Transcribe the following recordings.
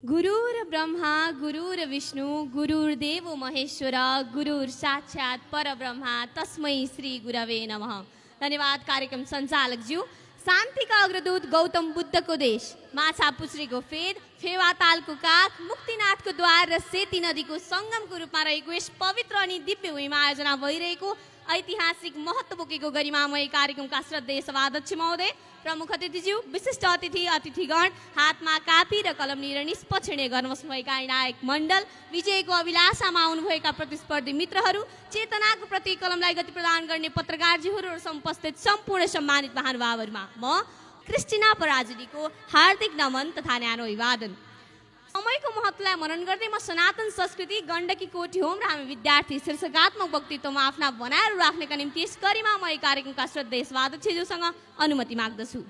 गुरुर ब्रह्मा गुरुर विष्णु गुरुर्देवो महेश्वर गुरुर साक्षात परब्रह्मा तस्मै श्री गुरवे नमः। धन्यवाद कार्यक्रम सञ्चालक ज्यू। शान्तिका अग्रदूत गौतम बुद्धको देश, माछा पुछ्रीको फेद, फेवा तालको काख, मुक्तिनाथको द्वार र सेती नदीको सङ्गमको रूपमा रहेको यस पवित्र अनि दिव्य भूमिमा आयोजना भइरहेको ऐतिहासिक महत्त्व बोकेको गरिमामय कार्यक्रमका श्रद्धेय सभाध्यक्ष महोदय, प्रमुख अतिथिज्यू, विशिष्ट अतिथि अतिथिगण, हातमा कापी र कलम लिएर निष्पक्ष निर्णय गर्न बस्नुभएका नायक मण्डल, विजयको अभिलाषामा आउनुभएका प्रतिस्पर्धी मित्रहरू, चेतनाको प्रति कलमलाई गति प्रदान गर्ने पत्रकारजीहरू र समुपस्थित सम्पूर्ण सम्मानित महानुभावहरूमा म क्रिस्टिना पराजुलीको हार्दिक नमन तथा न्यानो अभिवादन। समयको महत्त्वलाई मनन गर्दै म सनातन संस्कृति गण्डकी कोठी होम र हामी विद्यार्थी शीर्षकात्मक वक्तव्यमा आफ्ना भनाइहरू राख्नका निम्ति यस गरिमामय कार्यक्रमका श्रद्धेय सभाध्यक्षज्यूसँग अनुमति माग्दछु।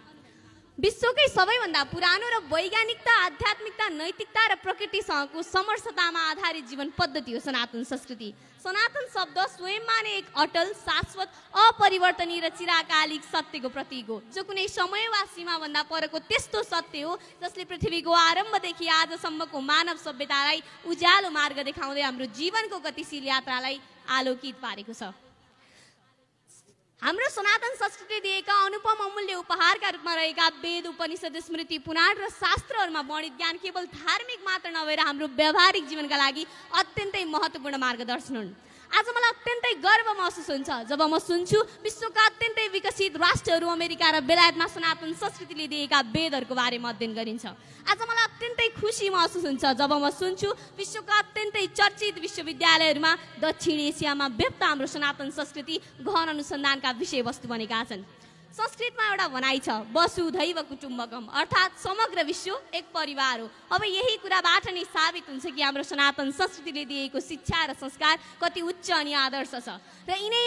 विश्वकै सबैभन्दा पुरानो र वैज्ञानिकता, आध्यात्मिकता, नैतिकता र प्रकृतिसँगको समरसतामा आधारित जीवन पद्धति हो सनातन संस्कृति। सनातन शब्द स्वयंमा नै एक अटल, शाश्वत, अपरिवर्तनीय र चिरकालिक सत्यको प्रतीक हो, जो कुनै समय वा सीमाभन्दा परको त्यस्तो सत्य हो जसले पृथ्वीको आरम्भदेखि आजसम्मको मानव सभ्यतालाई उज्यालो मार्ग देखाउँदै हाम्रो जीवनको गतिशील यात्रालाई आलोकित पारेको छ। हाम्रो सनातन संस्कृति दिएका अनुपम अमूल्य उपहारका रूपमा रहेका वेद, उपनिषद, स्मृति, पुराण र शास्त्रहरूमा वर्णित ज्ञान केवल धार्मिक मात्र नभएर हाम्रो व्यावहारिक जीवनका लागि अत्यन्तै महत्त्वपूर्ण मार्गदर्शन हुन्। आज मलाई अत्यन्तै गर्व महसुस हुन्छ जब म सुन्छु विश्वका अत्यन्तै विकसित राष्ट्रहरू अमेरिका र बेलायतमा सनातन संस्कृतिले दिएका वेदहरूको बारेमा अध्ययन गरिन्छ। आज मलाई अत्यन्तै खुसी महसुस हुन्छ जब म सुन्छु विश्वका अत्यन्तै चर्चित विश्वविद्यालयहरूमा दक्षिण एसियामा व्याप्त हाम्रो सनातन संस्कृति गहन अनुसन्धानका विषयवस्तु बनेका छन्। संस्कृतमा एउटा भनाइ छ, वसुधैव कुटुम्बकम, अर्थात् समग्र विश्व एक परिवार हो। अब यही कुराबाट नै साबित हुन्छ कि हाम्रो सनातन संस्कृतिले दिएको शिक्षा र संस्कार कति उच्च अनि आदर्श छ र यिनै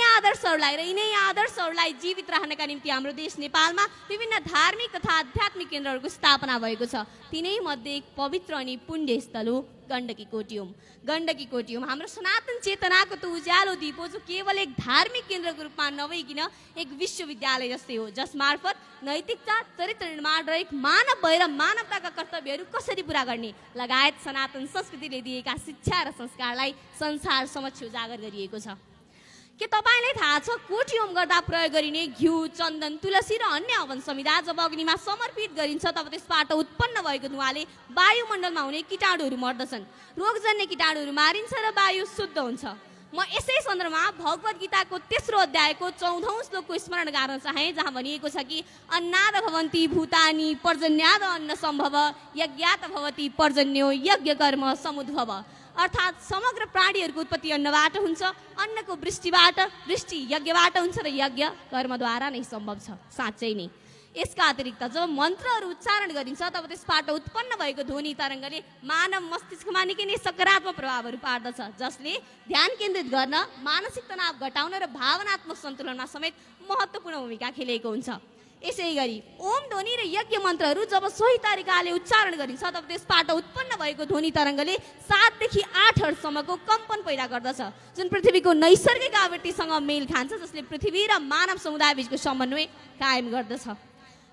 आदर्शहरूलाई जीवित राख्नका निम्ति हाम्रो देश नेपालमा विभिन्न धार्मिक तथा आध्यात्मिक केन्द्रहरूको स्थापना भएको छ। तिनै मध्ये एक पवित्र अनि पुण्य स्थल हो गण्डकी कोठी होम। गण्डकी कोठी होम हाम्रो सनातन चेतनाको त उज्यालो दीप हो, जो केवल एक धार्मिक केन्द्रको रूपमा नभइकन एक विश्वविद्यालय जस्तै हो, जस मार्फत नैतिकता, चरित्र निर्माण र एक मानव भएर मानवताका कर्तव्यहरू कसरी पूरा गर्ने लगायत सनातन संस्कृतिले दिएका शिक्षा र संस्कारलाई संसार समक्ष उजागर गरिएको छ। के तपाईलाई थाहा छ कोठी होम गर्दा प्रयोग गरिने घिउ, चन्दन, तुलसी र अन्य हवन समिधा जब अग्निमा समर्पित गरिन्छ तब त्यसबाट उत्पन्न भएको धुवाले वायुमण्डलमा हुने कीटाणुहरू मर्दछन्, रोगजन्य कीटाणुहरू मारिन्छ र वायु शुद्ध हुन्छ। म यसै सन्दर्भमा भगवत गीताको तेस्रो अध्यायको 14औं श्लोकको स्मरण गर्न चाहे, जहाँ भनिएको छ कि अन्नाद भवन्ति भूतानि पर्जन्याद अन्न सम्भव यज्ञात भवति पर्जन्यो यज्ञ कर्म समुद्भव, अर्थात् समग्र प्राणीहरूको उत्पत्ति अन्नबाट हुन्छ, अन्नको वृष्टिबाट, वृष्टि यज्ञबाट हुन्छ र यज्ञ कर्मद्वारा नै सम्भव छ। साँच्चै नै यसका अतिरिक्त जब मन्त्रहरू उच्चारण गरिन्छ तब त्यसबाट उत्पन्न भएको ध्वनि तरङ्गले मानव मस्तिष्कमा निकै नै सकारात्मक प्रभावहरू पार्दछ, जसले ध्यान केन्द्रित गर्न, मानसिक तनाव घटाउन र भावनात्मक सन्तुलनमा समेत महत्त्वपूर्ण भूमिका खेलेको हुन्छ। यसै गरी ओम ध्वनि र यज्ञ मन्त्रहरू जब सही तरिकाले उच्चारण गरिन्छ तब त्यसबाट उत्पन्न भएको ध्वनि तरङ्गले 7 देखि 8 हर्जसम्मको कम्पन पैदा गर्दछ, जुन पृथ्वीको नैसर्गिक आवृत्तिसँग मेल खान्छ, जसले पृथ्वी र मानव समुदाय बीचको समन्वय कायम गर्दछ।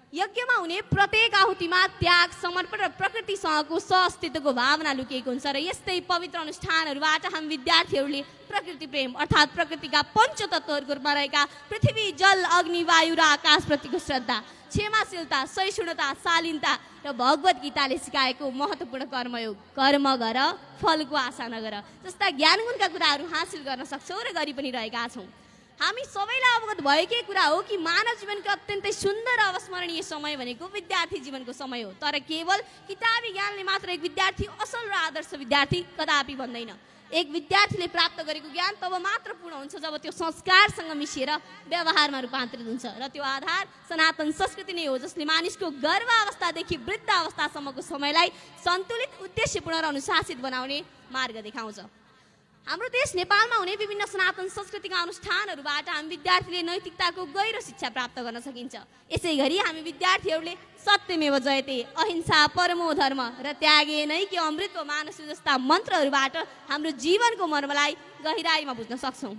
यज्ञमा हुने प्रत्येक आहुतिमा त्याग, समर्पण र प्रकृतिसँगको सहअस्तित्वको भावना लुकिएको हुन्छ र यस्तै पवित्र अनुष्ठानहरूबाट हामी विद्यार्थीहरूले प्रकृति प्रेम अर्थात् प्रकृतिका पञ्चतत्त्वहरूको रूपमा रहेका पृथ्वी, जल, अग्नि, वायु र आकाशप्रतिको श्रद्धा, क्षमाशीलता, सहिष्णुता, शालीनता र भगवत गीताले सिकाएको महत्त्वपूर्ण कर्मयोग कर्म गर फलको आशा नगर जस्ता ज्ञानगुणका कुराहरू हासिल गर्न सक्छौँ र गरि पनि रहेका छौँ। हामी सबैलाई अवगत भएकै कुरा हो कि मानव जीवनको अत्यन्तै सुन्दर अविस्मरणीय समय भनेको विद्यार्थी जीवनको समय हो, तर केवल किताबी ज्ञानले मात्र एक विद्यार्थी असल र आदर्श विद्यार्थी कदापि बन्दैन। एक विद्यार्थीले प्राप्त गरेको ज्ञान तब मात्र पूर्ण हुन्छ जब त्यो संस्कारसँग मिसिएर व्यवहारमा रूपान्तरित हुन्छ र त्यो आधार सनातन संस्कृति नै हो, जसले मानिसको गर्भ अवस्थादेखि वृद्ध अवस्थासम्मको समयलाई सन्तुलित, उद्देश्यपूर्ण र अनुशासित बनाउने मार्ग देखाउँछ। हाम्रो देश नेपालमा हुने विभिन्न सनातन संस्कृतिका अनुष्ठानहरूबाट हामी विद्यार्थीले नैतिकताको गहिरो शिक्षा प्राप्त गर्न सकिन्छ। यसै गरी हामी विद्यार्थीहरूले सत्यमेव जयते, अहिंसा, परमो धर्म र त्यागे नैके अमृत मानसु जस्ता मन्त्रहरूबाट हाम्रो जीवनको मर्मलाई गहिराईमा बुझ्न सक्छौँ।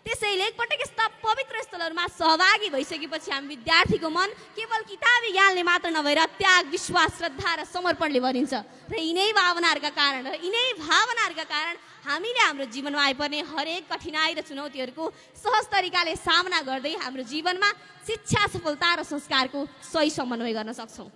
त्यसैले एकपटक यस्ता पवित्र स्थलहरूमा सहभागी भइसकेपछि हामी विद्यार्थीको मन केवल किताबी ज्ञानले मात्र नभएर त्याग, विश्वास, श्रद्धा र समर्पणले भरिन्छ र यिनै भावनाहरूका कारण हामीले हाम्रो जीवनमा आइपर्ने हरेक कठिनाई र चुनौतीहरूको सहज तरिकाले सामना गर्दै हाम्रो जीवनमा शिक्षा, सफलता र संस्कारको सही समन्वय गर्न सक्छौँ।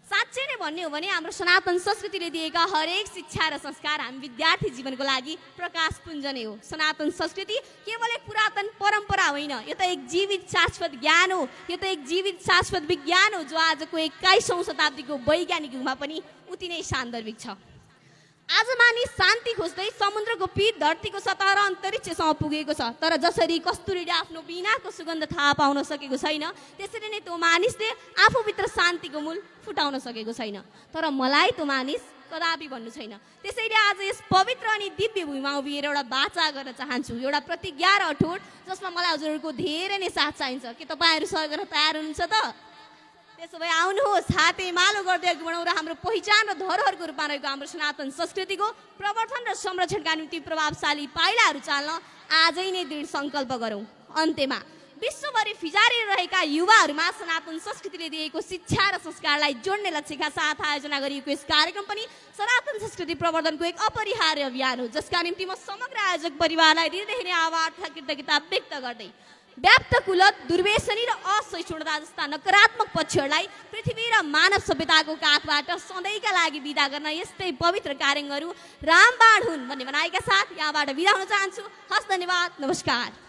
साँच्चै नै भन्ने हो भने हाम्रो सनातन संस्कृतिले दिएका हरेक शिक्षा र संस्कार हामी विद्यार्थी जीवनको लागि प्रकाशपुञ्ज नै हो। सनातन संस्कृति केवल एक पुरातन परम्परा होइन, यो त एक जीवित शाश्वत ज्ञान हो, यो त एक जीवित शाश्वत विज्ञान हो जो आजको 21औं शताब्दीको वैज्ञानिक युगमा पनि उति नै सान्दर्भिक छ। आज मानिस शान्ति खोज्दै समुद्रको पिठ, धरतीको सतह र अन्तरिक्षसम्म पुगेको छ, तर जसरी कस्तुरीले आफ्नो वीणाको सुगन्ध थाहा पाउन सकेको छैन, त्यसरी नै त्यो मानिसले आफूभित्र शान्तिको मूल फुटाउन सकेको छैन। तर मलाई त्यो मानिस कदापि भन्नु छैन। त्यसैले आज यस पवित्र अनि दिव्य भूमिमा उभिएर एउटा वाचा गर्न चाहन्छु, एउटा प्रतिज्ञा र अठोट जसमा मलाई हजुरहरूको धेरै नै साथ चाहिन्छ। के तपाईँहरू सहयोग गर्न तयार हुनुहुन्छ त? त्यसो भए आउनुहोस्, हाते मालो गर्दै अघि बढौँ र हाम्रो पहिचान र धरोहरको रूपमा रहेको हाम्रो सनातन संस्कृतिको प्रवर्धन र संरक्षणका निम्ति प्रभावशाली पाइलाहरू चाल्न आजै नै दृढ सङ्कल्प गरौँ। अन्त्यमा विश्वभरि फिजारिरहेका युवाहरूमा सनातन संस्कृतिले दिएको शिक्षा र संस्कारलाई जोड्ने लक्ष्यका साथ आयोजना गरिएको यस कार्यक्रम पनि सनातन संस्कृति प्रवर्धनको एक अपरिहार्य अभियान हो, जसका निम्ति म समग्र आयोजक परिवारलाई हृदयदेखि नै आभार तथा कृतज्ञता व्यक्त गर्दै व्याप्त कुलत, दुर्व्यसनी र असहिष्णुता जस्ता नकारात्मक पक्षहरूलाई पृथ्वी र मानव सभ्यताको काखबाट सधैँका लागि विदा गर्न यस्तै पवित्र कार्यहरू रामबाण हुन् भन्ने भनाइका साथ यहाँबाट बिदा हुन चाहन्छु। हस्, धन्यवाद, नमस्कार।